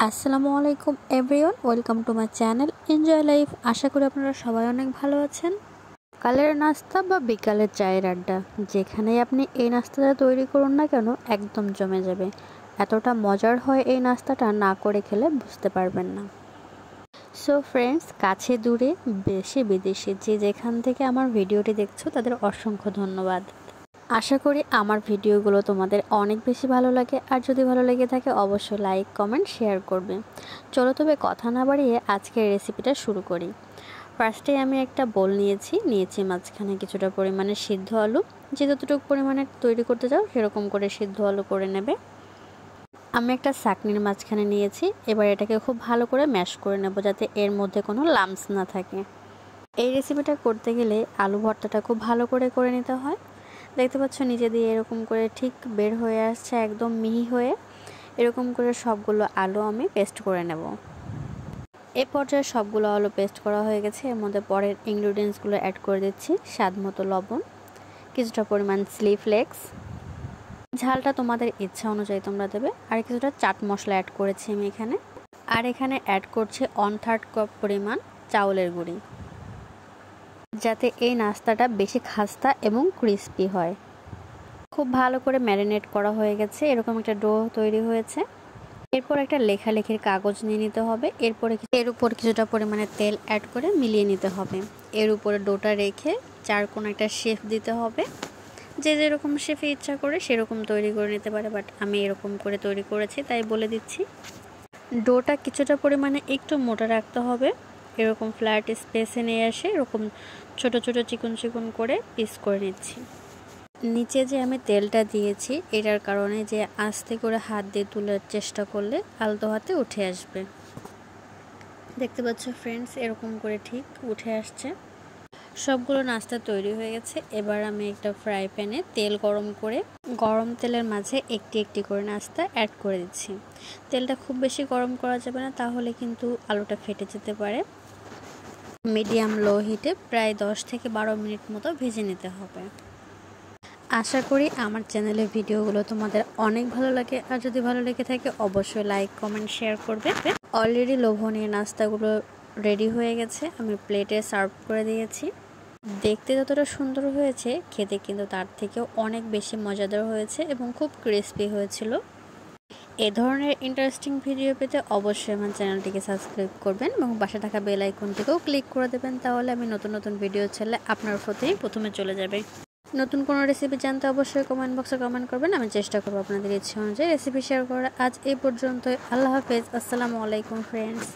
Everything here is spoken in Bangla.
আসসালামু আলাইকুম everyone, welcome to my channel Enjoy Life. আশা করি আপনারা সবাই অনেক ভালো আছেন। সকালের নাস্তা বা বিকালের চায়ের আড্ডা, যেখানেই আপনি এই নাস্তাটা তৈরি করুন না কেন একদম জমে যাবে। এতটা মজার হয় এই নাস্তাটা, না করে খেলে বুঝতে পারবেন না। সো ফ্রেন্ডস, কাছে দূরে দেশে বিদেশে যে যেখান থেকে আমার ভিডিওটি দেখছো তাদের অসংখ্য ধন্যবাদ। আশা করি আমার ভিডিওগুলো তোমাদের অনেক বেশি ভালো লাগে, আর যদি ভালো লেগে থাকে অবশ্যই লাইক কমেন্ট শেয়ার করবে। চলো তবে কথা না বাড়িয়ে আজকের রেসিপিটা শুরু করি। ফার্স্টে আমি একটা বোল নিয়েছি মাঝখানে কিছুটা পরিমাণে সিদ্ধ আলু। যে যতটুকু পরিমাণে তৈরি করতে চাও সেরকম করে সিদ্ধ আলু করে নেবে। আমি একটা ছাঁকনির মাঝখানে নিয়েছি। এবার এটাকে খুব ভালো করে ম্যাশ করে নেব যাতে এর মধ্যে কোনো লাম্পস না থাকে। এই রেসিপিটা করতে গেলে আলু ভর্তাটা খুব ভালো করে নিতে হয়। দেখতে পাচ্ছ নিচে দিয়ে এরকম করে ঠিক বের হয়ে আসছে, একদম মিহি হয়ে। এরকম করে সবগুলো আলু আমি পেস্ট করে নেব। এই পর্যায়ে সবগুলো আলু পেস্ট করা হয়ে গেছে। এর মধ্যে পরের ইনগ্রিডিয়েন্টসগুলো অ্যাড করে দিচ্ছি। স্বাদ মতো লবণ, কিছুটা পরিমাণ চিলি ফ্লেক্স, ঝালটা তোমাদের ইচ্ছা অনুযায়ী তোমরা দেবে, আর কিছুটা চাট মশলা অ্যাড করেছি আমি এখানে। আর এখানে অ্যাড করছি 1/3 কাপ পরিমাণ চাউলের গুঁড়ি, যাতে এই নাস্তাটা বেশি খাস্তা এবং ক্রিস্পি হয়। খুব ভালো করে ম্যারিনেট করা হয়ে গেছে, এরকম একটা ডো তৈরি হয়েছে। এরপর একটা লেখালেখির কাগজ নিয়ে নিতে হবে। এর উপর কিছুটা পরিমাণে তেল অ্যাড করে মিলিয়ে নিতে হবে। এর উপরে ডোটা রেখে চারকোণ একটা শেপ দিতে হবে। যে যেরকম শেপে ইচ্ছা করে সেরকম তৈরি করে নিতে পারে, বাট আমি এরকম করে তৈরি করেছি তাই বলে দিচ্ছি। ডোটা কিছুটা পরিমাণে একটু মোটা রাখতে হবে। এরকম ফ্ল্যাট স্পেসে নিয়ে এসে এরকম ছোট ছোট চিকন করে পিস করে নিচ্ছি। নিচে যে আমি তেলটা দিয়েছি এটার কারণে যে আস্তে করে হাত দিয়ে তোলার চেষ্টা করলে আলতো হাতে উঠে আসবে। দেখতে পাচ্ছ ফ্রেন্ডস, এরকম করে ঠিক উঠে আসছে। সবগুলো নাস্তা তৈরি হয়ে গেছে। এবার আমি একটা ফ্রাই প্যানে তেল গরম করে গরম তেলের মাঝে একটি একটি করে নাস্তা অ্যাড করে দিচ্ছি। তেলটা খুব বেশি গরম করা যাবে না, তাহলে কিন্তু আলুটা ফেটে যেতে পারে। মিডিয়াম লো হিটে প্রায় 10 থেকে 12 মিনিট মতো ভেজে নিতে হবে। আশা করি আমার চ্যানেলের ভিডিওগুলো তোমাদের অনেক ভালো লাগে, আর যদি ভালো লেগে থাকে অবশ্যই লাইক কমেন্ট শেয়ার করবে। অলরেডি লোভনীয় নাস্তাগুলো রেডি হয়ে গেছে, আমি প্লেটে সার্ভ করে দিয়েছি। দেখতে যতটা সুন্দর হয়েছে, খেতে কিন্তু তার থেকেও অনেক বেশি মজাদার হয়েছে এবং খুব ক্রিস্পি হয়েছিল। এ ধরনের ইন্টারেস্টিং ভিডিও পেতে অবশ্যই আমার চ্যানেলটিকে সাবস্ক্রাইব করবেন এবং পাশে থাকা বেল আইকনটিকেও ক্লিক করে দেবেন, তাহলে আমি নতুন ভিডিও ছাড়লে আপনার ফোনেই প্রথমে চলে যাবে। নতুন কোনো রেসিপি জানতে অবশ্যই কমেন্ট বক্সে কমেন্ট করবেন, আমি চেষ্টা করবো আপনাদের ইচ্ছে অনুযায়ী রেসিপি শেয়ার করার। আজ এই পর্যন্তই। আল্লাহ হাফেজ। আসসালামু আলাইকুম ফ্রেন্ডস।